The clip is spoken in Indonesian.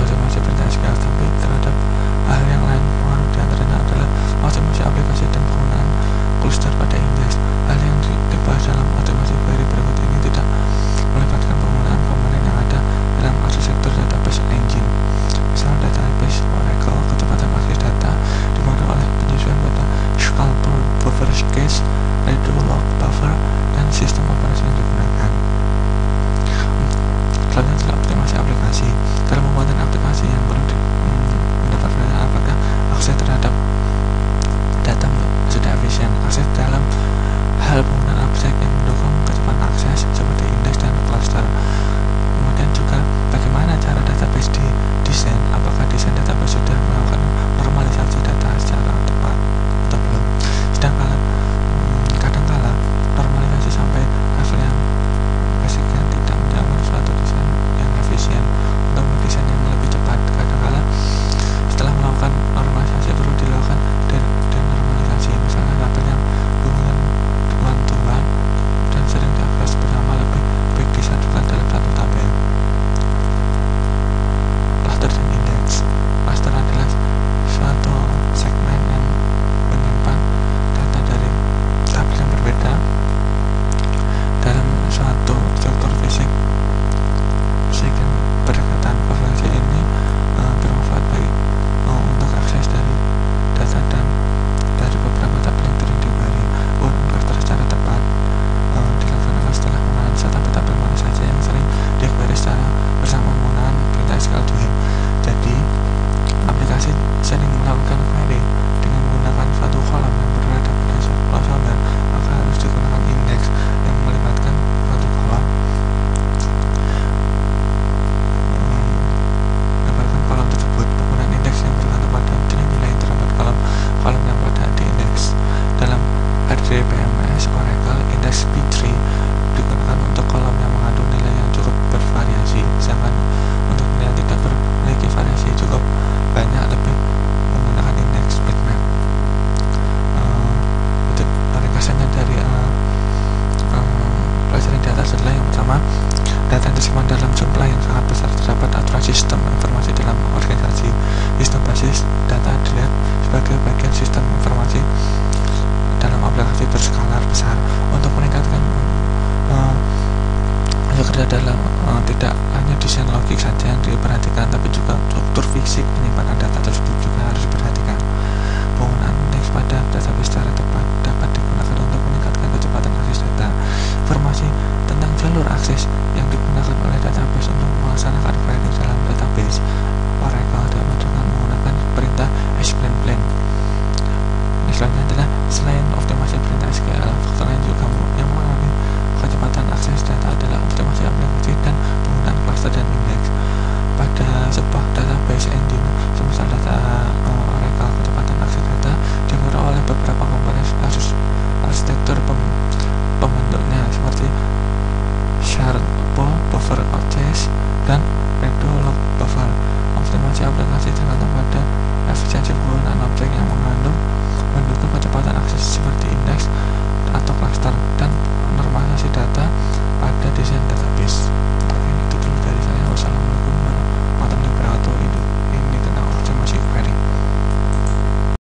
optimasi perintah SQL, tapi terhadap hal yang lain. Pengaruh diantaranya adalah optimasi aplikasi dan penggunaan cluster pada indeks. Hal yang dibahas dalam optimasi query berikut ini tidak melibatkan penggunaan komponen yang ada dalam arsitektur database engine. Misalnya database Oracle, kecepatan akses data dibantu oleh penyesuaian pada SQL buffer cache, redo log buffer, dan sistem operasi yang digunakan. Selanjutnya adalah optimasi aplikasi. Dalam pembuatan aplikasi yang perlu mendapatkan apakah akses terhadap data sudah efisien. Akses dalam hal penggunaan objek yang mendukung kecepatan akses seperti indeks dan cluster. Kemudian juga bagaimana cara database didesain, apakah desain database sudah melakukan normalisasi data secara tepat atau belum. Kadangkala normalisasi sampai level yang basicnya tidak menjamin suatu desain yang efisien. Untuk mendesain yang lebih cepat, kadangkala setelah melakukan normalisasi perlu dilakukan denormalisasi, misalnya tabel yang hubungan one-to-one dan sering diakses bersama lebih baik disatukan dalam satu tabel. Cluster dan indeks. Cluster adalah suatu segmen yang menyimpan data dari tabel yang berbeda dalam suatu struktur fisik yang berdekatan. Konvensi ini bermanfaat baik untuk akses dari data dan dari beberapa tabel yang sering diberi. Cluster secara tepat dilaksanakan setelah menganalisa tabel-tabel mana saja yang sering di-query secara bersama menggunakan perintah SQL join. Jadi, aplikasi sering melakukan query dengan menggunakan suatu kolom yang berada pada crossover, maka harus digunakan indeks yang melibatkan suatu kolom. Melibatkan kolom tersebut, penggunaan indeks yang bergantung pada nilai yang terdapat kolom yang pada di indeks. Dalam RDBMS Oracle, indeks P3 digunakan untuk kolom yang mengandung nilai yang cukup bervariasi, sedangkan untuk nilai yang tidak memiliki variasi cukup banyak lebih menggunakan indeks bitmap. Itu ringkasannya dari pelajaran di atas adalah yang pertama, data yang disimpan dalam jumlah yang sangat besar terdapat aturan sistem informasi dalam organisasi. Sistem basis data dilihat sebagai bagian sistem informasi dalam aplikasi berskala besar. Untuk meningkatkan kerja dalam tidak hanya desain logik saja yang diperhatikan, tapi juga